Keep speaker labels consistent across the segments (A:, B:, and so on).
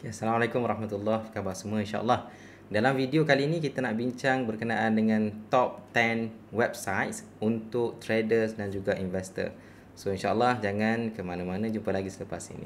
A: Okay, Assalamualaikum warahmatullahi wabarakatuh. Khabar semua insya-Allah. Dalam video kali ini kita nak bincang berkenaan dengan top 10 websites untuk traders dan juga investor. So insya-Allah jangan ke mana-mana, jumpa lagi selepas ini.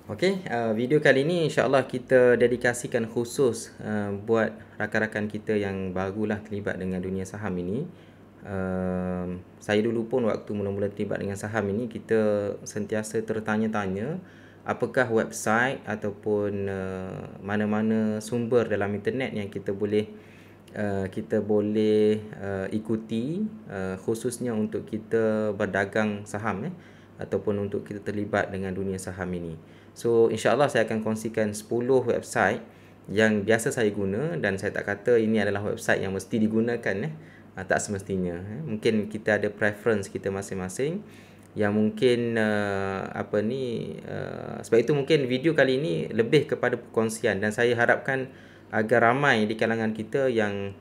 A: Okey, video kali ini insya-Allah kita dedikasikan khusus buat rakan-rakan kita yang barulah terlibat dengan dunia saham ini. Saya dulu pun waktu mula-mula terlibat dengan saham ini, kita sentiasa tertanya-tanya apakah website ataupun mana-mana sumber dalam internet yang kita boleh ikuti, khususnya untuk kita berdagang saham ataupun untuk kita terlibat dengan dunia saham ini. So insya-Allah saya akan kongsikan 10 website yang biasa saya guna, dan saya tak kata ini adalah website yang mesti digunakan tak semestinya. Mungkin kita ada preference kita masing-masing yang mungkin sebab itu mungkin video kali ini lebih kepada perkongsian, dan saya harapkan agar ramai di kalangan kita yang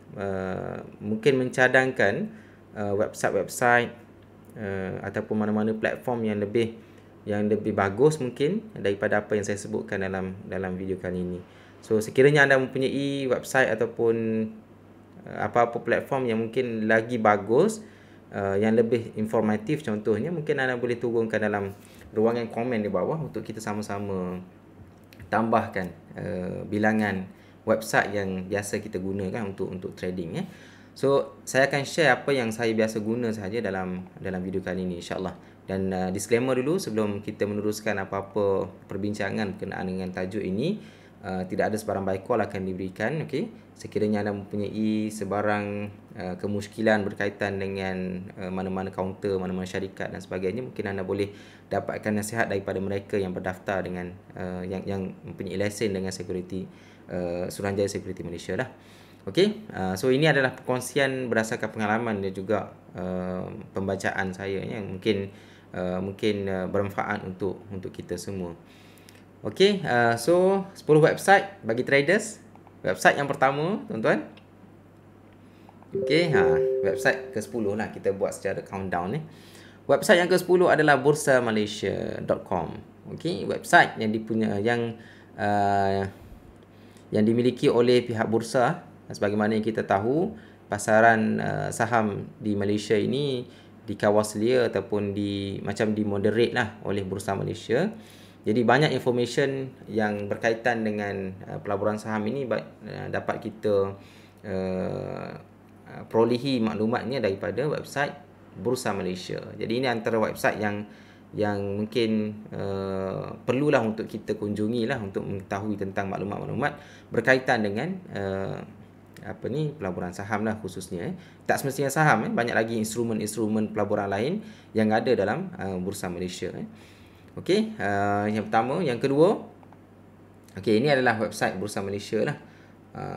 A: mungkin mencadangkan website-website ataupun mana-mana platform yang lebih bagus mungkin daripada apa yang saya sebutkan dalam video kali ini. So sekiranya anda mempunyai website ataupun apa-apa platform yang mungkin lagi bagus, yang lebih informatif contohnya, mungkin anda boleh turunkan dalam ruangan komen di bawah untuk kita sama-sama tambahkan bilangan website yang biasa kita gunakan untuk trading . So saya akan share apa yang saya biasa guna sahaja dalam video kali ini insya-Allah. Dan disclaimer dulu sebelum kita meneruskan apa-apa perbincangan berkenaan dengan tajuk ini, tidak ada sebarang buy call akan diberikan, okey. Sekiranya anda mempunyai sebarang kemusykilan berkaitan dengan mana-mana kaunter, mana-mana syarikat dan sebagainya, mungkin anda boleh dapatkan nasihat daripada mereka yang berdaftar dengan yang mempunyai lesen dengan security Suruhanjaya Security Malaysia lah. Okey, so ini adalah perkongsian berdasarkan pengalaman dan juga pembacaan saya yang mungkin bermanfaat untuk kita semua. Okey, so 10 website bagi traders. Website yang pertama, tuan-tuan. Okey, website ke-10 lah, kita buat secara countdown . Website yang ke-10 adalah bursamalaysia.com. Okey, website yang dimiliki oleh pihak bursa. Sebagaimana yang kita tahu, pasaran saham di Malaysia ini dikawal ataupun dimoderate lah oleh Bursa Malaysia. Jadi banyak information yang berkaitan dengan pelaburan saham ini dapat kita perolehi maklumatnya daripada website Bursa Malaysia. Jadi ini antara website yang mungkin perlulah untuk kita kunjungi lah untuk mengetahui tentang maklumat-maklumat berkaitan dengan pelaburan saham lah khususnya. Tak semestinya saham, banyak lagi instrumen-instrumen pelaburan lain yang ada dalam Bursa Malaysia. Okey, yang pertama. Yang kedua, okey, ini adalah website Bursa Malaysia lah.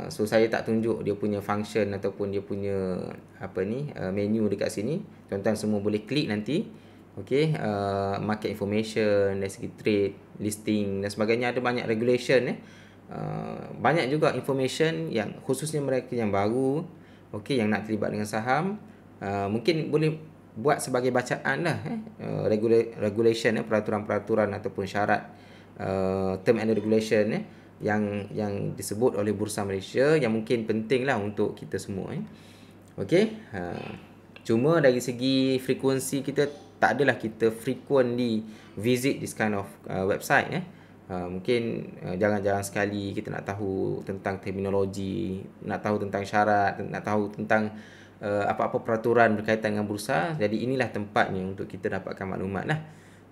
A: So saya tak tunjuk dia punya function ataupun dia punya menu dekat sini. Tuan-tuan semua boleh klik nanti. Okey, market information, dari segi trade, listing dan sebagainya, ada banyak regulation . Banyak juga information yang khususnya mereka yang baru, okey, yang nak terlibat dengan saham, mungkin boleh buat sebagai bacaan lah, regulation, peraturan-peraturan ataupun syarat, term and regulation yang disebut oleh Bursa Malaysia, yang mungkin penting lah untuk kita semua . Okey, cuma dari segi frekuensi kita tak adalah kita frequently visit this kind of website . Mungkin jarang-jarang sekali kita nak tahu tentang terminologi, nak tahu tentang syarat, nak tahu tentang apa-apa peraturan berkaitan dengan bursa. Jadi inilah tempatnya untuk kita dapatkan maklumat lah.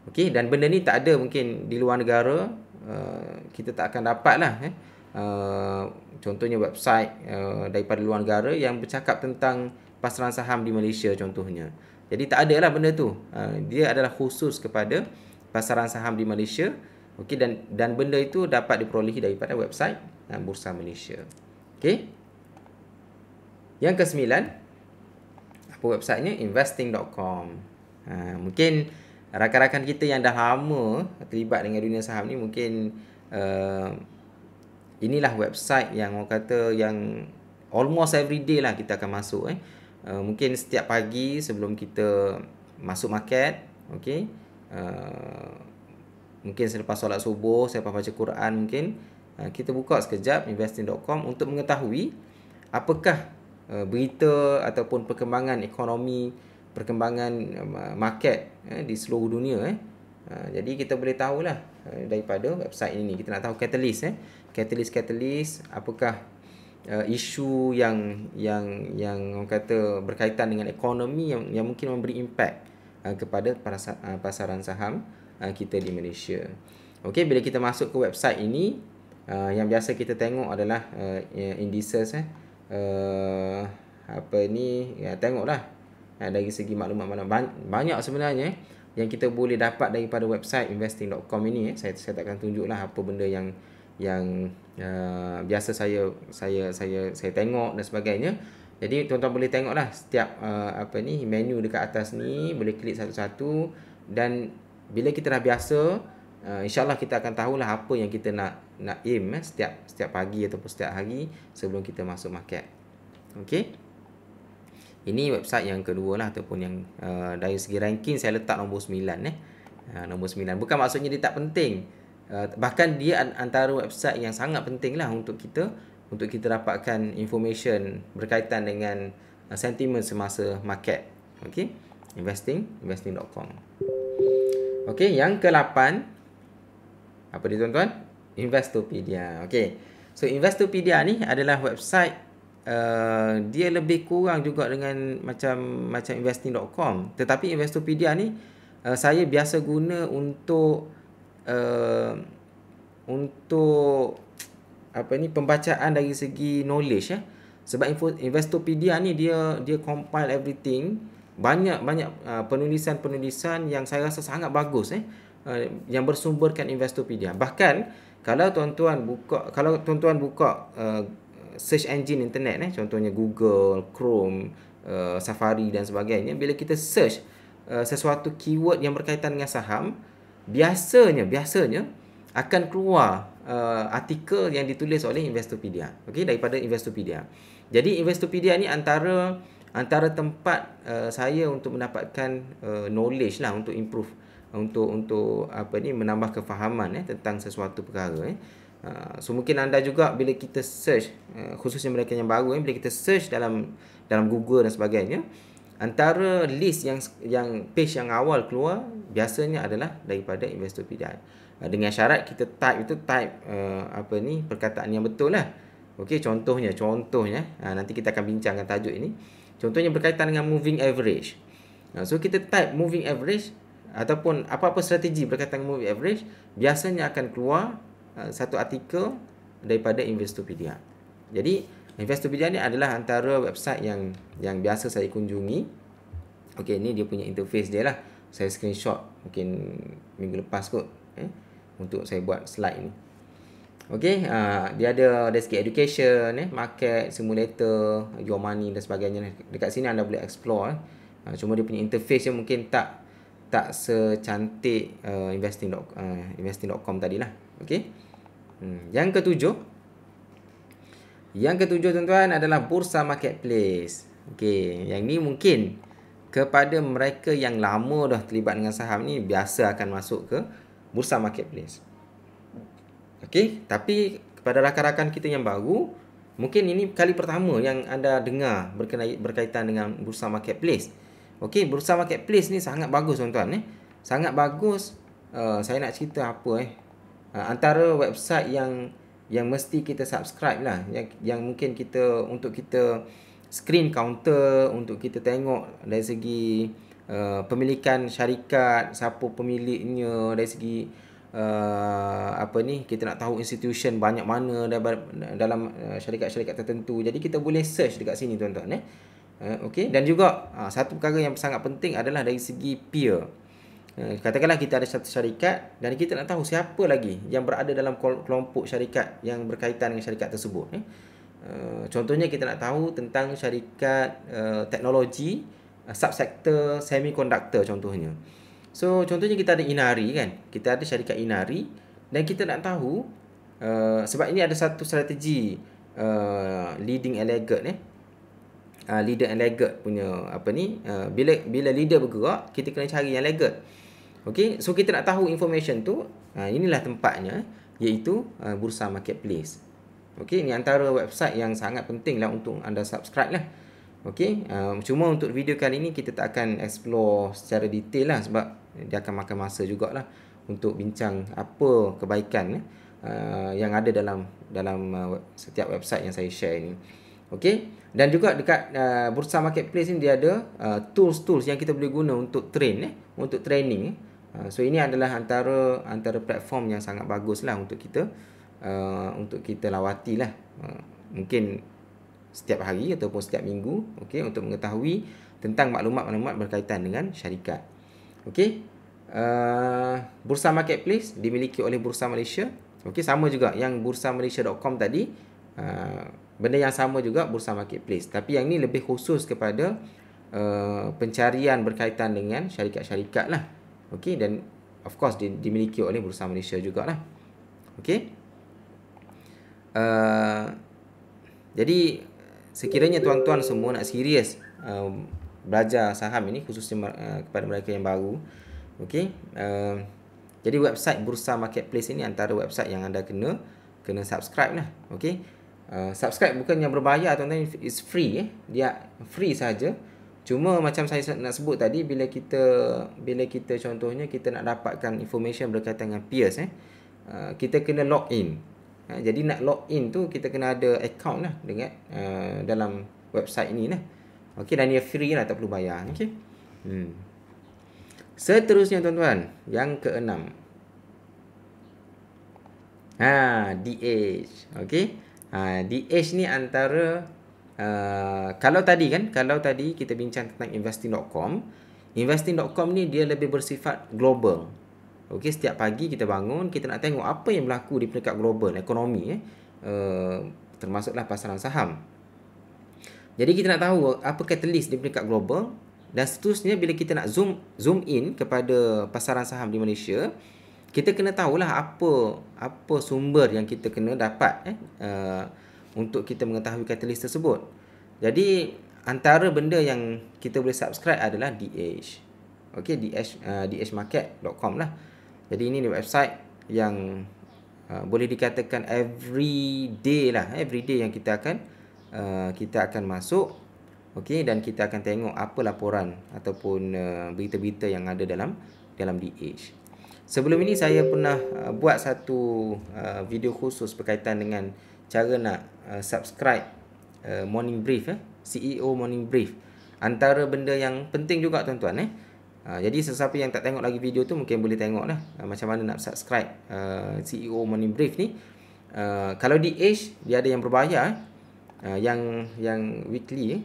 A: Okey, dan benda ni tak ada mungkin di luar negara, kita tak akan dapat lah. Contohnya website daripada luar negara yang bercakap tentang pasaran saham di Malaysia contohnya. Jadi tak ada lah benda tu. Dia adalah khusus kepada pasaran saham di Malaysia. Okey, dan benda itu dapat diperolehi daripada website Bursa Malaysia. Okey. Yang ke-9, apa websitenya? Investing.com. Mungkin rakan-rakan kita yang dah lama terlibat dengan dunia saham ni mungkin inilah website yang orang kata yang almost every day lah kita akan masuk. Mungkin setiap pagi sebelum kita masuk market, okey, mungkin selepas solat subuh, selepas baca Quran mungkin, kita buka sekejap investing.com untuk mengetahui apakah berita ataupun perkembangan ekonomi, perkembangan market di seluruh dunia. Jadi kita boleh tahulah daripada website ini. Kita nak tahu catalyst, apakah isu yang orang kata berkaitan dengan ekonomi yang mungkin memberi impact kepada pasaran saham kita di Malaysia. Okey, bila kita masuk ke website ini, yang biasa kita tengok adalah indices. Tengoklah dari segi maklumat banyak sebenarnya yang kita boleh dapat daripada website investing.com ini. Saya takkan tunjuklah apa benda yang biasa saya tengok dan sebagainya. Jadi tuan-tuan boleh tengoklah setiap menu dekat atas ni, boleh klik satu-satu, dan bila kita dah biasa, InsyaAllah kita akan tahulah apa yang kita nak aim setiap pagi ataupun setiap hari sebelum kita masuk market. Okey. Ini website yang kedua lah, ataupun yang dari segi ranking saya letak nombor 9. Nombor 9. Bukan maksudnya dia tak penting. Bahkan dia antara website yang sangat penting lah untuk kita dapatkan information berkaitan dengan sentimen semasa market. Okey. Investing.com. Okey, yang ke-8 apa dia tuan-tuan? Investopedia. Okey. So Investopedia ni adalah website dia lebih kurang juga dengan macam investing.com, tetapi Investopedia ni saya biasa guna untuk pembacaan dari segi knowledge. Sebab Investopedia ni dia compile everything, banyak penulisan yang saya rasa sangat bagus yang bersumberkan Investopedia. Bahkan kalau tuan-tuan buka search engine internet, contohnya Google, Chrome, Safari dan sebagainya, bila kita search sesuatu keyword yang berkaitan dengan saham, biasanya akan keluar artikel yang ditulis oleh Investopedia, okey, daripada Investopedia. Jadi Investopedia ni antara tempat saya untuk mendapatkan knowledge lah, untuk improve, untuk menambah kefahaman tentang sesuatu perkara. So mungkin anda juga bila kita search, khususnya mereka yang baru, bila kita search dalam Google dan sebagainya, antara list yang page yang awal keluar biasanya adalah daripada Investopedia. Dengan syarat kita type perkataan yang betul lah. Okey, contohnya nanti kita akan bincangkan tajuk ini. Contohnya berkaitan dengan moving average. So kita type moving average ataupun apa-apa strategi berkaitan dengan moving average, biasanya akan keluar satu artikel daripada Investopedia. Jadi Investopedia ni adalah antara website yang biasa saya kunjungi. Okey, ni dia punya interface dia lah. Saya screenshot mungkin minggu lepas kot untuk saya buat slide ni. Okey, dia ada dari segi education, market, simulator, your money dan sebagainya. Dekat sini anda boleh explore. Cuma dia punya interface yang mungkin tak secantik investing.com tadilah. Okey. Yang ketujuh tuan-tuan adalah Bursa Marketplace. Okey, yang ni mungkin kepada mereka yang lama dah terlibat dengan saham ni biasa akan masuk ke Bursa Marketplace. Okey, tapi kepada rakan-rakan kita yang baru, mungkin ini kali pertama yang anda dengar berkaitan dengan Bursa Marketplace. Okey, Bursa Marketplace ni sangat bagus tuan-tuan. Sangat bagus. Saya nak cerita apa antara website yang mesti kita subscribe lah, yang mungkin untuk kita screen counter, untuk kita tengok dari segi pemilikan syarikat, siapa pemiliknya, dari segi kita nak tahu institution banyak mana dalam syarikat-syarikat tertentu. Jadi kita boleh search dekat sini tuan-tuan. Okey, dan juga satu perkara yang sangat penting adalah dari segi peer. Katakanlah kita ada satu syarikat dan kita nak tahu siapa lagi yang berada dalam kelompok syarikat yang berkaitan dengan syarikat tersebut. Contohnya kita nak tahu tentang syarikat teknologi subsektor semiconductor contohnya. So contohnya kita ada Inari kan, kita ada syarikat Inari dan kita nak tahu sebab ini ada satu strategi leading and laggard leader and laggard punya bila leader bergerak, kita kena cari yang laggard. Okey, so kita nak tahu information tu, inilah tempatnya, iaitu Bursa Marketplace. Okey, ini antara website yang sangat penting lah untuk anda subscribe lah. Okey, cuma untuk video kali ni kita tak akan explore secara detail lah sebab dia akan makan masa jugalah untuk bincang apa kebaikan yang ada dalam setiap website yang saya share ni. Okey, dan juga dekat Bursa Marketplace ni dia ada tools-tools yang kita boleh guna untuk untuk training. So ini adalah antara platform yang sangat bagus lah untuk kita lawati lah. Mungkin setiap hari ataupun setiap minggu, okey, untuk mengetahui tentang maklumat-maklumat berkaitan dengan syarikat. Okey, Bursa Marketplace dimiliki oleh Bursa Malaysia. Okey, sama juga yang bursamalaysia.com tadi, benda yang sama juga Bursa Marketplace, tapi yang ni lebih khusus kepada pencarian berkaitan dengan syarikat-syarikat lah. Okey, dan of course dimiliki oleh Bursa Malaysia jugalah. Okey, jadi sekiranya tuan-tuan semua nak serius belajar saham ini, khususnya kepada mereka yang baru, okey, jadi website Bursa Marketplace ini antara website yang anda kena subscribe lah. Okey, subscribe bukan yang berbayar tuan-tuan, it's free dia free saja. Cuma macam saya nak sebut tadi, bila kita contohnya kita nak dapatkan information berkaitan dengan peers, kita kena log in. Jadi nak log in tu kita kena ada account lah dengan dalam website ini lah. Okey, dan ia free lah, tak perlu bayar. Okey. Seterusnya tuan-tuan, yang keenam. DH. Okey. DH ni antara kalau tadi kita bincang tentang investing.com. Investing.com ni dia lebih bersifat global. Okey, setiap pagi kita bangun, kita nak tengok apa yang berlaku di peringkat global ekonomi, termasuklah pasaran saham. Jadi kita nak tahu apa catalyst di peringkat global, dan seterusnya bila kita nak zoom in kepada pasaran saham di Malaysia, kita kena tahulah apa sumber yang kita kena dapat untuk kita mengetahui catalyst tersebut. Jadi antara benda yang kita boleh subscribe adalah DH. Okey, dhmarket.com lah. Jadi ini website yang boleh dikatakan every day yang kita akan masuk, okey, dan kita akan tengok apa laporan ataupun berita-berita yang ada dalam DH. Sebelum ini saya pernah buat satu video khusus berkaitan dengan cara nak subscribe morning brief, CEO morning brief. Antara benda yang penting juga tuan-tuan. Jadi sesiapa yang tak tengok lagi video tu mungkin boleh tengok lah macam mana nak subscribe CEO morning brief ni. Kalau DH dia ada yang berbayar, yang weekly,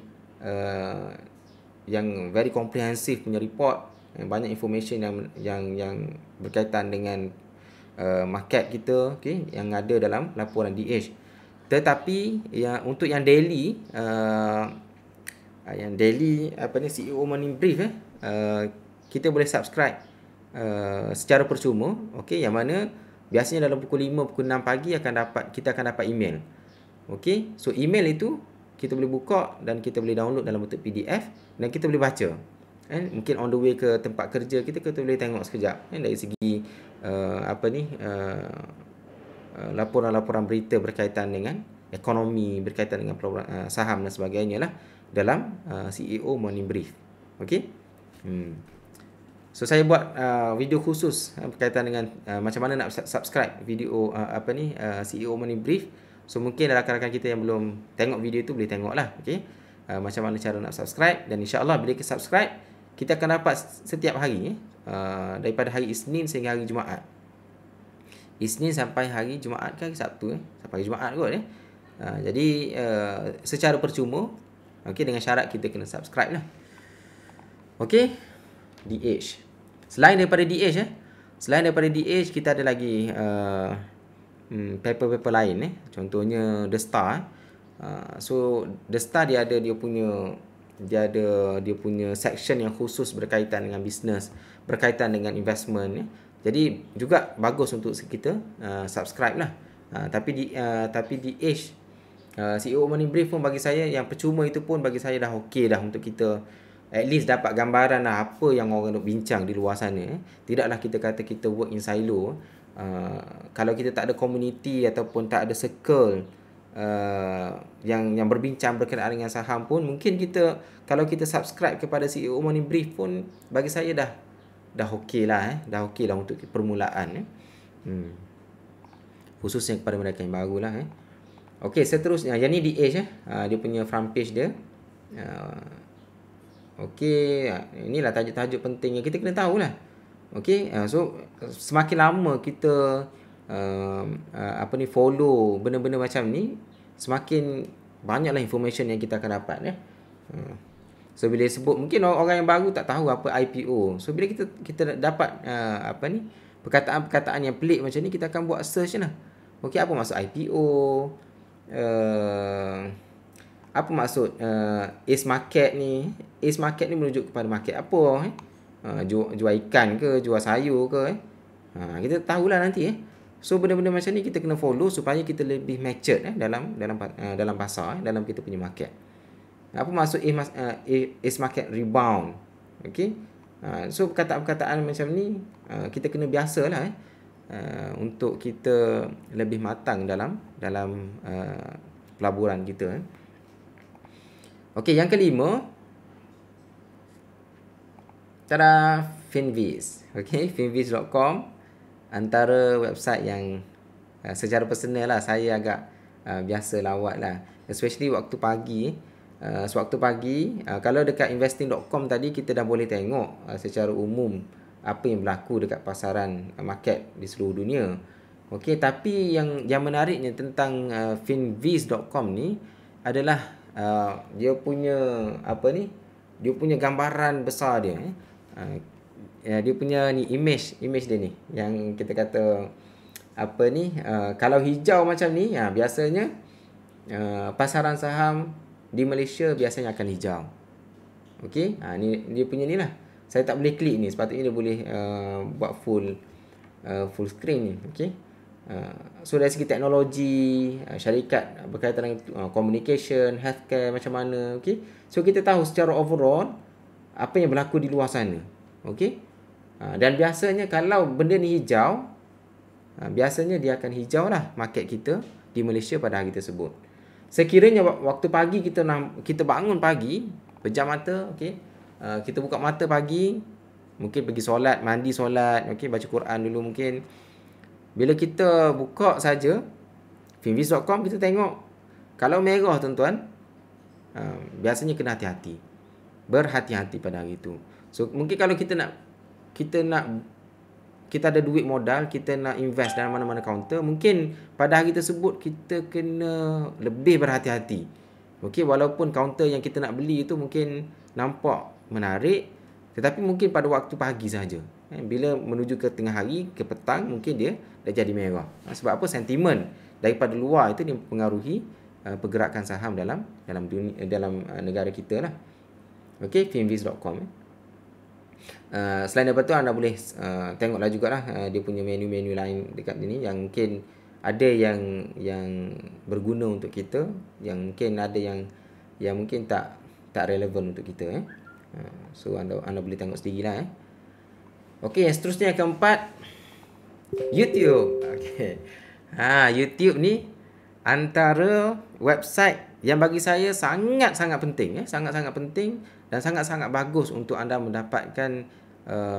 A: yang very comprehensive punya report, banyak information yang berkaitan dengan market kita, okey, yang ada dalam laporan DH. Tetapi untuk yang daily CEO morning brief, kita boleh subscribe secara percuma, okey, yang mana biasanya dalam pukul 5 pukul 6 pagi kita akan dapat email. Okey, so email itu kita boleh buka dan kita boleh download dalam bentuk PDF dan kita boleh baca. Mungkin on the way ke tempat kerja kita boleh tengok sekejap dari segi laporan-laporan berita berkaitan dengan ekonomi, berkaitan dengan saham dan sebagainya lah dalam CEO morning brief. Okey. So saya buat video khusus berkaitan dengan macam mana nak subscribe video CEO morning brief. So mungkin rakan-rakan kita yang belum tengok video tu boleh tengok lah, okey, macam mana cara nak subscribe. Dan insya-Allah bila kita subscribe, kita akan dapat setiap hari daripada hari Isnin sehingga hari Jumaat. Isnin sampai hari Jumaat ke hari Sabtu, sampai hari Jumaat kot jadi secara percuma, okey, dengan syarat kita kena subscribe lah. Okey, DH. Selain daripada DH kita ada lagi paper-paper lain, contohnya The Star. So The Star dia ada dia punya dia ada dia punya section yang khusus berkaitan dengan bisnes, berkaitan dengan investment ya. Jadi juga bagus untuk kita subscribe lah. Tapi di Age CEO Money Brief pun bagi saya yang percuma itu pun bagi saya dah okey dah untuk kita at least dapat gambaran lah apa yang orang nak bincang di luar sana. Tidaklah kita kata kita work in silo. Kalau kita tak ada community ataupun tak ada circle yang berbincang berkenaan dengan saham pun, mungkin kita kalau kita subscribe kepada CEO Money Brief pun bagi saya dah okey lah dah okey lah untuk permulaan khususnya kepada mereka yang baru lah Okey, seterusnya yang ni di Age dia punya front page dia. Okey, inilah tajuk-tajuk penting yang kita kena tahu lah. Okey, so semakin lama kita follow benda-benda macam ni, semakin banyaklah information yang kita akan dapat So bila sebut, mungkin orang yang baru tak tahu apa IPO. So bila kita dapat perkataan-perkataan yang pelik macam ni, kita akan buat search lah. Okey, apa maksud IPO? Apa maksud Ace Market ni? Ace Market ni merujuk kepada market apa jual ikan ke, jual sayur ke kita tahulah nanti So benda-benda macam ni kita kena follow supaya kita lebih matured dalam pasar dalam kita punya market. Apa maksud Ace Market rebound? Okey. So perkataan-perkataan macam ni kita kena biasalah untuk kita lebih matang dalam pelaburan kita. Okey, yang kelima, Finviz. Okey, finviz.com antara website yang secara personal lah saya agak biasa lawat lah, especially waktu pagi. Sewaktu pagi, kalau dekat investing.com tadi kita dah boleh tengok secara umum apa yang berlaku dekat pasaran market di seluruh dunia. Okey, tapi yang menariknya tentang finviz.com ni adalah dia punya dia punya gambaran besar dia dia punya ni image dia ni yang kita kata kalau hijau macam ni biasanya pasaran saham di Malaysia biasanya akan hijau. Okey, ni dia punya ni lah. Saya tak boleh klik ni, sepatutnya dia boleh buat full screen ni. Okey. So dari segi teknologi, syarikat berkaitan dengan communication, healthcare macam mana, okey. So kita tahu secara overall apa yang berlaku di luar sana. Okey. Dan biasanya kalau benda ni hijau, biasanya dia akan hijau lah market kita di Malaysia pada hari tersebut. Sekiranya waktu pagi kita bangun pagi, pejam mata, okey. Kita buka mata pagi, mungkin pergi solat, mandi solat, okey, baca Quran dulu mungkin. Bila kita buka saja finviz.com, kita tengok kalau merah tuan-tuan, biasanya kena hati-hati. Berhati-hati pada hari itu. So mungkin kalau kita ada duit modal, kita nak invest dalam mana-mana kaunter, mungkin pada hari tersebut kita kena lebih berhati-hati. Okey, walaupun kaunter yang kita nak beli itu mungkin nampak menarik, tetapi mungkin pada waktu pagi saja. Bila menuju ke tengah hari, ke petang, mungkin dia dah jadi merah. Sebab apa? Sentimen daripada luar itu dia mempengaruhi pergerakan saham dalam dunia, dalam negara kita lah. Okey, finviz.com. Selain daripada tu, anda boleh tengoklah jugalah dia punya menu-menu lain dekat sini yang mungkin ada yang berguna untuk kita, yang mungkin ada yang mungkin tak relevan untuk kita. So anda boleh tengok sendirilah. Okey, yang seterusnya yang keempat, YouTube. Okey. YouTube ni antara website yang bagi saya sangat-sangat penting, sangat-sangat penting dan sangat-sangat bagus untuk anda mendapatkan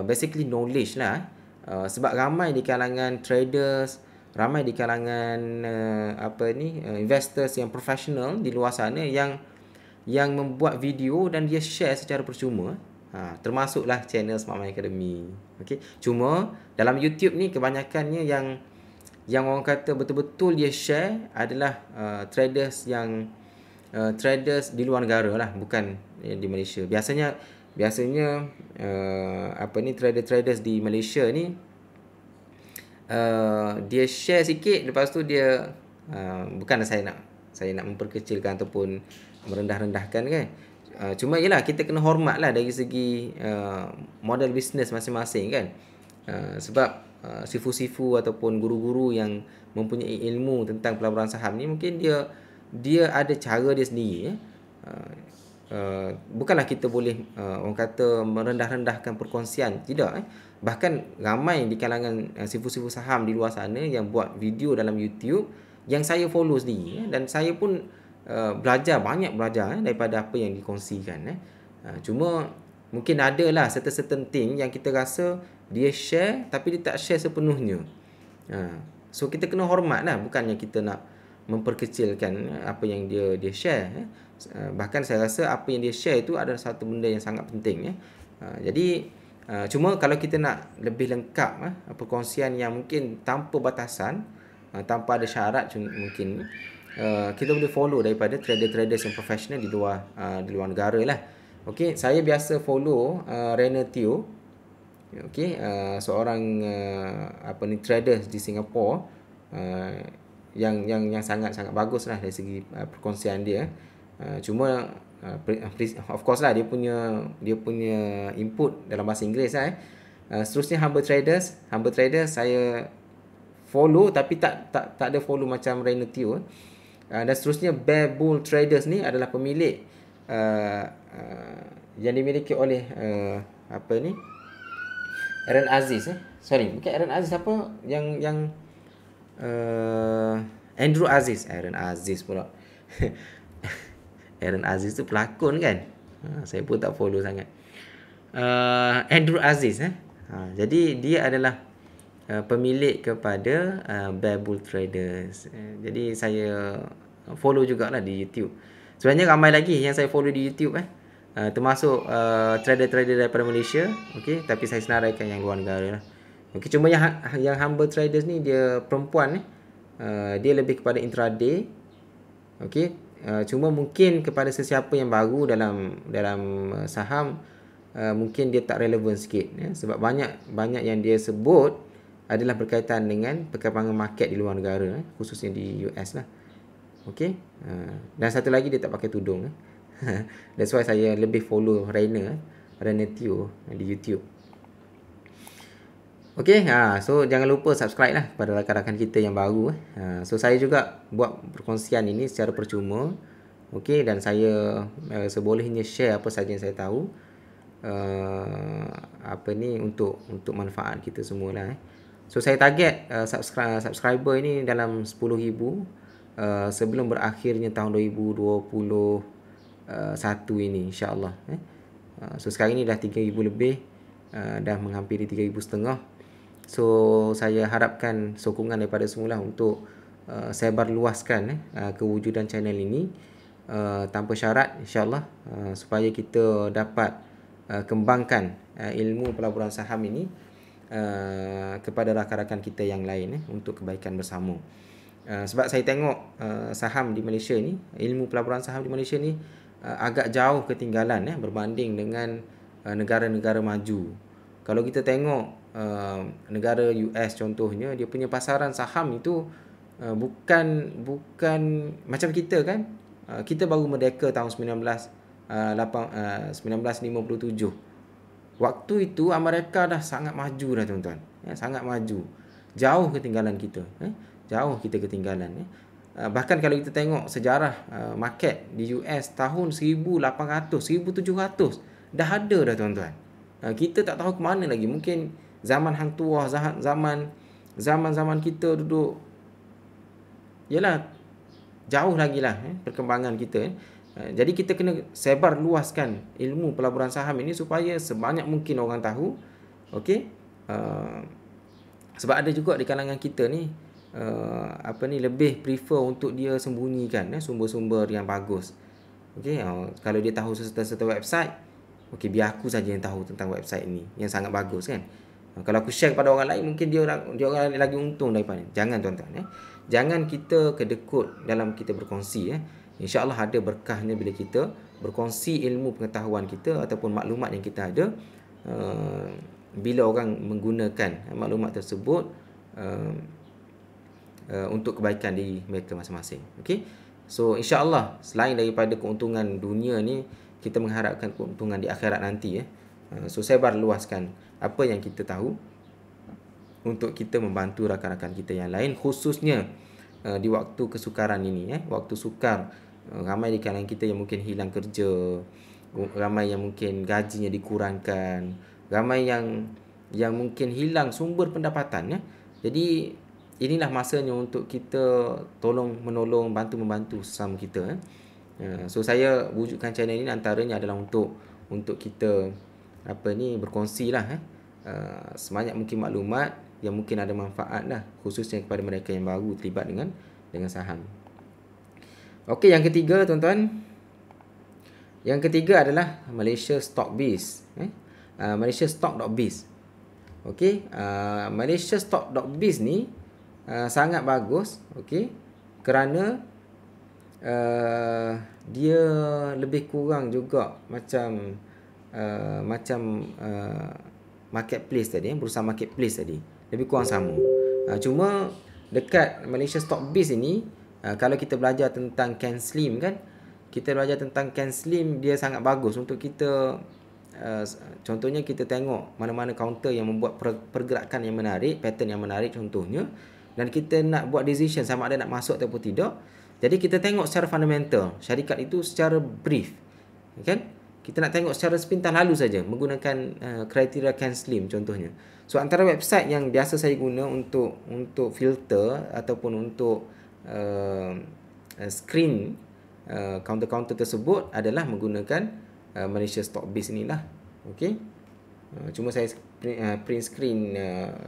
A: basically knowledge lah. Sebab ramai di kalangan traders, ramai di kalangan investors yang profesional di luar sana yang membuat video dan dia share secara percuma. Termasuklah channel Smart Money Academy. Okey. Cuma dalam YouTube ni kebanyakannya yang orang kata betul-betul dia share adalah traders yang traders di luar negara lah, bukan di Malaysia. Biasanya traders di Malaysia ni dia share sikit, lepas tu dia bukanlah saya nak memperkecilkan ataupun merendah-rendahkan kan. Cuma yalah, kita kena hormat lah dari segi model bisnes masing-masing kan. Sebab sifu-sifu ataupun guru-guru yang mempunyai ilmu tentang pelaburan saham ni, mungkin dia ada cara dia sendiri. Bukanlah kita boleh orang kata merendah-rendahkan perkongsian, tidak. Bahkan ramai di kalangan sifu-sifu saham di luar sana yang buat video dalam YouTube yang saya follow sendiri, dan saya pun banyak belajar daripada apa yang dikongsikan. Cuma mungkin ada lah certain thing yang kita rasa dia share tapi dia tak share sepenuhnya. So kita kena hormat lah, bukannya kita nak memperkecilkan apa yang dia share. Bahkan saya rasa apa yang dia share itu adalah satu benda yang sangat penting. Jadi cuma kalau kita nak lebih lengkap perkongsian yang mungkin tanpa batasan, tanpa ada syarat mungkin, kita boleh follow daripada trader-traders yang profesional di luar negara lah. Okey, saya biasa follow Rainer Teo. Okey, seorang traders di Singapura yang sangat-sangat bagus lah dari segi perkongsian dia. Cuma of course lah dia punya input dalam bahasa Inggeris lah. Seterusnya Humble Traders saya follow tapi tak ada follow macam Rainer Teo. Dan seterusnya Bear Bull Traders ni adalah pemilik yang dimiliki oleh Aaron Aziz. Sorry, bukan Aaron Aziz, apa yang Andrew Aziz. Aaron Aziz pula. Aaron Aziz tu pelakon kan. Saya pun tak follow sangat. Andrew Aziz. Jadi dia adalah pemilik kepada Bear Bull Traders. Jadi saya follow jugalah di YouTube. Sebenarnya ramai lagi yang saya follow di YouTube termasuk trader-trader daripada Malaysia. Okey, tapi saya senaraikan yang luar negara lah. Okey, cuma yang Humble Traders ni dia perempuan dia lebih kepada intraday. Okey, cuma mungkin kepada sesiapa yang baru dalam saham, mungkin dia tak relevan sikit sebab banyak yang dia sebut adalah berkaitan dengan perkembangan market di luar negara, khususnya di US lah. Okey, dan satu lagi dia tak pakai tudung. That's why saya lebih follow Rainer Teo di YouTube. Okey, so jangan lupa subscribe lah kepada rakan-rakan kita yang baru. So saya juga buat perkongsian ini secara percuma. Okey, dan saya sebolehnya share apa saja yang saya tahu. Untuk manfaat kita semualah. So saya target subscriber ini dalam 10,000 sebelum berakhirnya tahun 2021 ini, insya-Allah. So sekarang ini dah 3,000 lebih, dah menghampiri 3,500. So saya harapkan sokongan daripada semula untuk sebar luaskan kewujudan channel ini tanpa syarat, insya-Allah, supaya kita dapat kembangkan ilmu pelaburan saham ini kepada rakan-rakan kita yang lain untuk kebaikan bersama. Sebab saya tengok saham di Malaysia ni, ilmu pelaburan saham di Malaysia ni agak jauh ketinggalan berbanding dengan negara-negara maju. Kalau kita tengok negara US contohnya, dia punya pasaran saham itu bukan macam kita kan. Kita baru merdeka tahun 1957. Waktu itu Amerika dah sangat maju dah, tuan-tuan. Sangat maju. Jauh ketinggalan kita. Jauh kita ketinggalan. Bahkan kalau kita tengok sejarah market di US tahun 1800, 1700 dah ada dah, tuan-tuan. Kita tak tahu ke mana lagi. Mungkin zaman hang tuah, zaman kita duduk, yalah, jauh lagi lah perkembangan kita. Jadi kita kena sebar luaskan ilmu pelaburan saham ini supaya sebanyak mungkin orang tahu. Okey, sebab ada juga di kalangan kita ni lebih prefer untuk dia sembunyikan sumber-sumber yang bagus. Okey, kalau dia tahu satu website, okey, biar aku saja yang tahu tentang website ini yang sangat bagus kan. Kalau aku share kepada orang lain, mungkin dia orang lagi untung daripada. Jangan, tuan-tuan. Jangan kita kedekut dalam kita berkongsi. InsyaAllah ada berkahnya bila kita berkongsi ilmu pengetahuan kita ataupun maklumat yang kita ada. Bila orang menggunakan maklumat tersebut untuk kebaikan diri mereka masing-masing. Okay? So insyaAllah selain daripada keuntungan dunia ni, kita mengharapkan keuntungan di akhirat nanti ya. So saya luaskan apa yang kita tahu untuk kita membantu rakan-rakan kita yang lain, khususnya di waktu kesukaran ini waktu sukar. Ramai di kalangan kita yang mungkin hilang kerja, ramai yang mungkin gajinya dikurangkan, ramai yang mungkin hilang sumber pendapatan ya. Jadi inilah masanya untuk kita tolong menolong, bantu membantu sesama kita. So saya wujudkan channel ini antaranya adalah untuk kita berkongsi lah sebanyak mungkin maklumat yang mungkin ada manfaat lah, khususnya kepada mereka yang baru terlibat dengan saham. Okey, yang ketiga tuan-tuan. Yang ketiga adalah Malaysia Stock Biz. Malaysia Stock.biz. Okey, Malaysia Stock.biz ni sangat bagus, okey, kerana dia lebih kurang juga macam marketplace tadi, perusahaan marketplace tadi. Lebih kurang sama. Cuma dekat Malaysia Stock.biz ini, kalau kita belajar tentang CanSlim kan, kita belajar tentang CanSlim, dia sangat bagus untuk kita. Contohnya kita tengok mana-mana counter yang membuat pergerakan yang menarik, pattern yang menarik contohnya, dan kita nak buat decision sama ada nak masuk ataupun tidak. Jadi kita tengok secara fundamental syarikat itu secara brief, kan? Kita nak tengok secara sepintas lalu saja menggunakan kriteria CanSlim contohnya. So antara website yang biasa saya guna untuk filter ataupun untuk screen counter-counter tersebut adalah menggunakan Malaysia Stock.biz inilah. Okey. Cuma saya print screen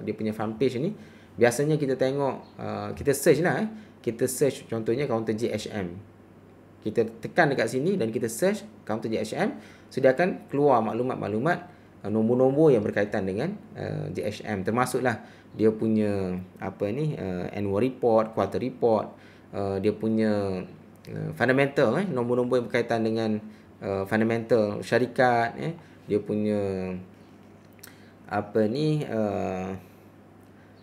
A: dia punya front page ni. Biasanya kita tengok, kita search lah. Kita search contohnya counter JHM. Kita tekan dekat sini dan kita search counter JHM. So dia akan keluar maklumat-maklumat, nombor-nombor yang berkaitan dengan JHM. Termasuklah dia punya annual report, quarter report, dia punya fundamental, nombor-nombor yang berkaitan dengan fundamental syarikat, dia punya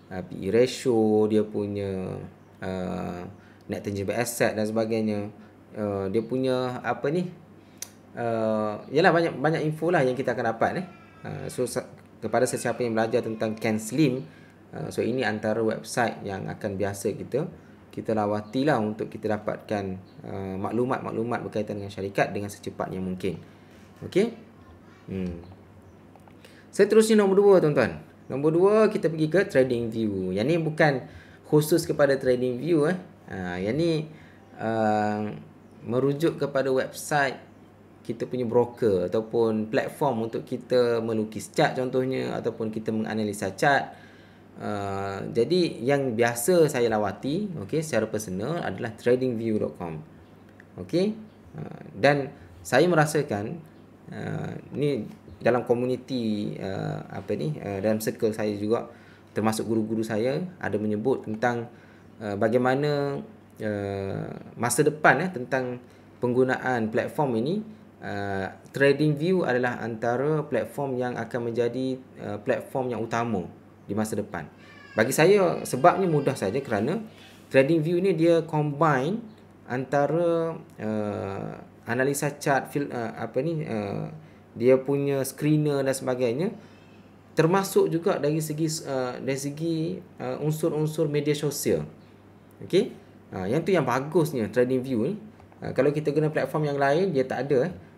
A: PE ratio, dia punya net tangible asset dan sebagainya. Dia punya yalah banyak info lah yang kita akan dapat. So kepada sesiapa yang belajar tentang CanSlim, so ini antara website yang akan biasa kita lawati lah untuk kita dapatkan maklumat-maklumat berkaitan dengan syarikat dengan secepatnya mungkin. Okey. Seterusnya nombor 2 tuan-tuan. Nombor 2 kita pergi ke TradingView. Yang ni bukan khusus kepada TradingView. Yang ni merujuk kepada website kita punya broker ataupun platform untuk kita melukis chart contohnya, ataupun kita menganalisa chart. Jadi yang biasa saya lawati, okey, secara personal adalah tradingview.com. Okey. Dan saya merasakan ni dalam komuniti dalam circle saya juga, termasuk guru-guru saya ada menyebut tentang bagaimana masa depan tentang penggunaan platform ini. TradingView adalah antara platform yang akan menjadi platform yang utama di masa depan. Bagi saya sebabnya mudah saja, kerana TradingView ni dia combine antara analisa chart, dia punya screener dan sebagainya, termasuk juga dari segi unsur-unsur media sosial. Okey. Yang tu yang bagusnya TradingView ni. Kalau kita guna platform yang lain, dia tak ada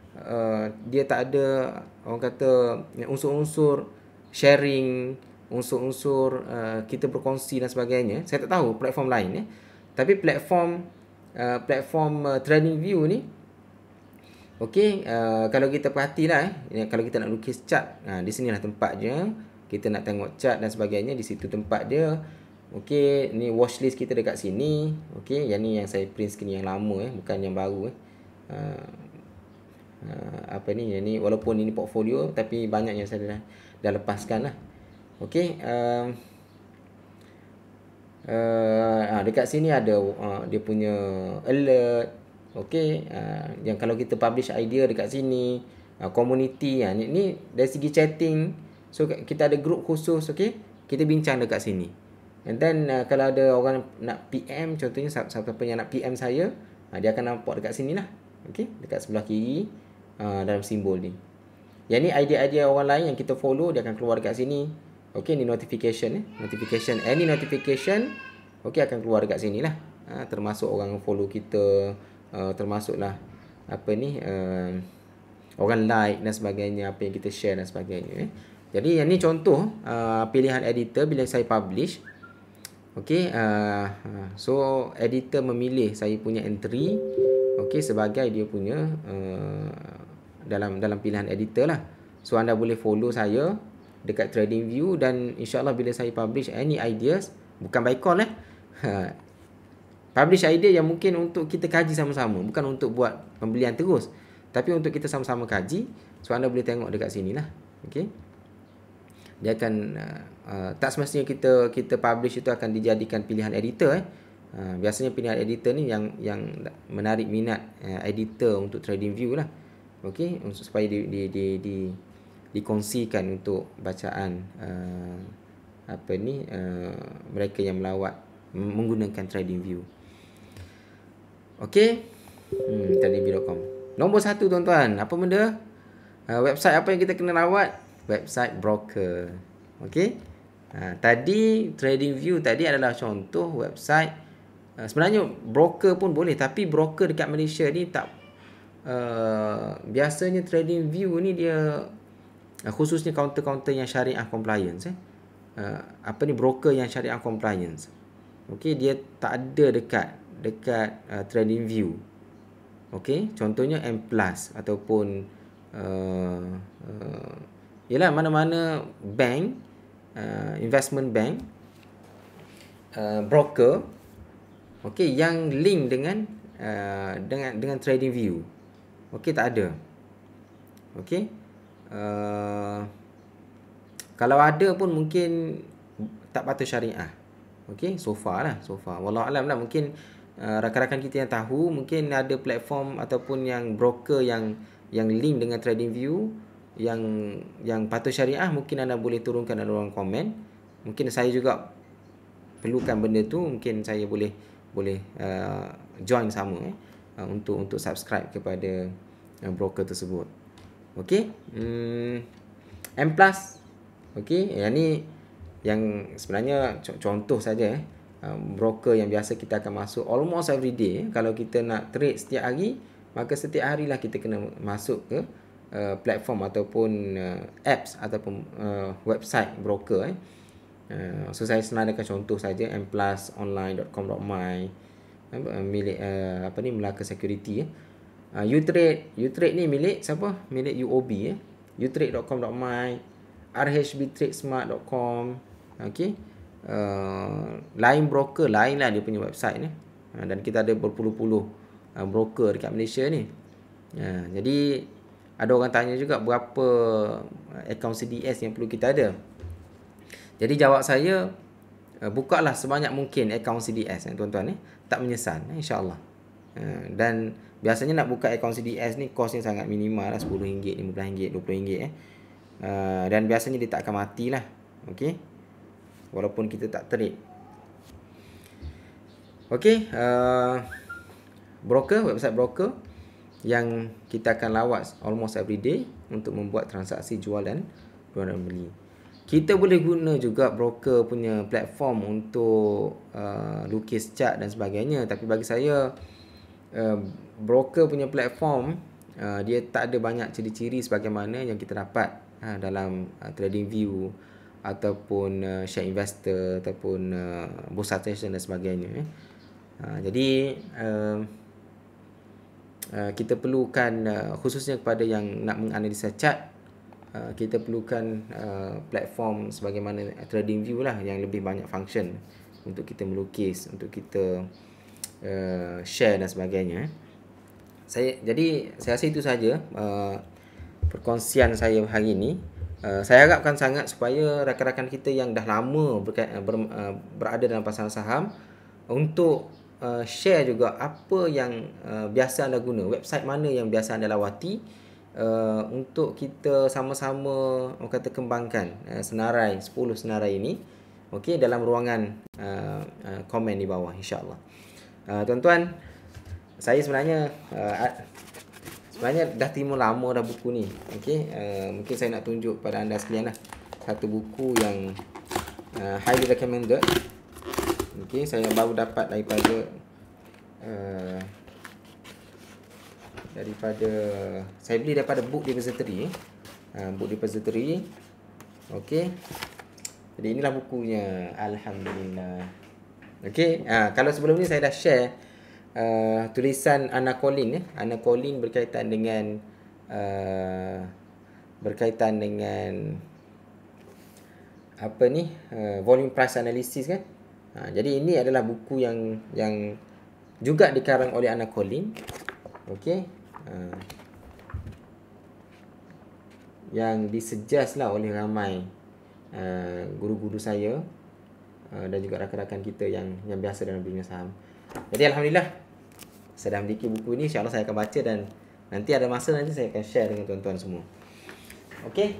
A: dia tak ada orang kata unsur-unsur sharing, unsur-unsur kita berkongsi dan sebagainya. Saya tak tahu platform lain tapi platform TradingView ni, okey, kalau kita perhatilah kalau kita nak lukis chart, di sinilah tempat dia. Kita nak tengok chart dan sebagainya, di situ tempat dia. Okey, ni watchlist kita dekat sini. Okey, yang ni yang saya print screen yang lama bukan yang baru yang ni walaupun ini portfolio tapi banyak yang saya dah lepaskan lah. Okey, dekat sini ada dia punya alert. Okey, yang kalau kita publish idea dekat sini, community ni dari segi chatting. So kita ada group khusus, okey, kita bincang dekat sini. And then kalau ada orang nak PM, contohnya siapa yang nak PM saya, dia akan nampak dekat sini lah. Okey, dekat sebelah kiri. dalam simbol ni. Yang ni idea-idea orang lain yang kita follow, dia akan keluar dekat sini. Okey, ni notification notification, any notification akan keluar dekat sini lah. Termasuk orang follow kita, termasuklah orang like dan sebagainya, apa yang kita share dan sebagainya. Jadi yang ni contoh pilihan editor bila saya publish. Okey, so editor memilih saya punya entry sebagai dia punya dalam pilihan editor lah. So anda boleh follow saya dekat TradingView, dan insyaAllah bila saya publish any ideas, bukan by call publish idea yang mungkin untuk kita kaji sama-sama, bukan untuk buat pembelian terus, tapi untuk kita sama-sama kaji. So anda boleh tengok dekat sini lah. Okey, dia akan tak semestinya kita publish itu akan dijadikan pilihan editor. Biasanya pilihan editor ni yang menarik minat editor untuk TradingView lah. Okey, supaya dikongsikan untuk bacaan mereka yang melawat menggunakan TradingView. Okey, tradingview.com. Nombor 1 tuan-tuan, apa benda? Website apa yang kita kena rawat? Website broker. Okey. Tadi TradingView tadi adalah contoh website. Sebenarnya broker pun boleh, tapi broker dekat Malaysia ni tak biasanya TradingView ni dia khususnya kaunter-kaunter yang syariah compliance broker yang syariah compliance. Okey, dia tak ada dekat TradingView. Okey, contohnya M+ ataupun ialah mana-mana bank, investment bank, broker, okey, yang link dengan TradingView. Okey, tak ada. Okey, kalau ada pun mungkin tak patuh syariah. Okey, so far. Wallahu alam lah, mungkin rakan-rakan kita yang tahu, mungkin ada platform ataupun yang broker yang link dengan TradingView yang patuh syariah, mungkin anda boleh turunkan dalam ruang komen. Mungkin saya juga perlukan benda tu, mungkin saya boleh join sama untuk subscribe kepada broker tersebut. Okey, M+. Okey, yang ni yang sebenarnya contoh saja broker yang biasa kita akan masuk almost every day. Kalau kita nak trade setiap hari, maka setiap harilah kita kena masuk ke platform ataupun apps ataupun website broker. So saya senaraikan contoh saja, mplusonline.com.my, milik Melaka Security. Utrade ni milik siapa? Milik UOB. utrade.com.my, rhbtradesmart.com. Okey, lain broker lain lah dia punya website ni, dan kita ada berpuluh-puluh broker dekat Malaysia ni. Jadi ada orang tanya juga berapa akaun CDS yang perlu kita ada. Jadi jawab saya, bukalah sebanyak mungkin akaun CDS tuan-tuan, tak menyesal insya-Allah. Dan biasanya nak buka akaun CDS ni kosnya sangat minimal lah, RM10, RM15, RM20. Dan biasanya dia tak akan matilah. Okey, walaupun kita tak trade. Okey, website broker yang kita akan lawat almost every day untuk membuat transaksi jual dan beli. Kita boleh guna juga broker punya platform untuk lukis chart dan sebagainya, tapi bagi saya broker punya platform dia tak ada banyak ciri-ciri sebagaimana yang kita dapat dalam TradingView ataupun Share Investor ataupun Bursa Station dan sebagainya. Jadi kita perlukan khususnya kepada yang nak menganalisa chart, kita perlukan platform sebagaimana TradingView lah, yang lebih banyak function untuk kita melukis, untuk kita share dan sebagainya. Jadi saya rasa itu saja perkongsian saya hari ini. Saya harapkan sangat supaya rakan-rakan kita yang dah lama berada dalam pasaran saham untuk share juga apa yang biasa anda guna, website mana yang biasa anda lawati, untuk kita sama-sama kembangkan senarai 10 senarai ini. Okey, dalam ruangan komen di bawah insya-Allah. Tuan-tuan, saya sebenarnya sebenarnya dah timur lama dah buku ni. Okey, mungkin saya nak tunjuk pada anda sekalian lah satu buku yang highly recommended. Okey, saya baru dapat daripada saya beli daripada Book Depository. Book Depository. Okey. Jadi inilah bukunya. Alhamdulillah. Okey, kalau sebelum ni saya dah share tulisan Anna Collin ya. Anna Collin berkaitan dengan apa ni? Volume price analysis kan. Jadi ini adalah buku yang juga dikarang oleh Anna Collin. Okey. Yang disuggest lah oleh ramai guru-guru saya dan juga rakan-rakan kita yang biasa dalam dunia saham. Jadi alhamdulillah saya dah memiliki buku ini. InsyaAllah saya akan baca dan nanti ada masa nanti saya akan share dengan tuan-tuan semua. Okey.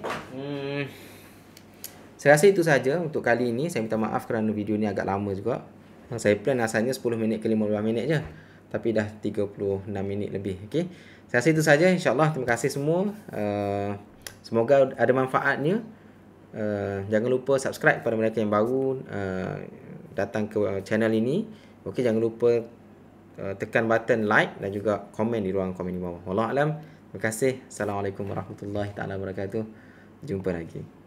A: Saya rasa itu sahaja untuk kali ini. Saya minta maaf kerana video ni agak lama juga. Saya plan asalnya 10 minit ke 15 minit je, tapi dah 36 minit lebih. Okey. Saya rasa itu sahaja. InsyaAllah terima kasih semua. Semoga ada manfaatnya. Jangan lupa subscribe kepada mereka yang baru datang ke channel ini. Okey, jangan lupa tekan button like dan juga komen di ruang komen di bawah. Wallahualam. Terima kasih. Assalamualaikum warahmatullahi taala wabarakatuh. Jumpa lagi.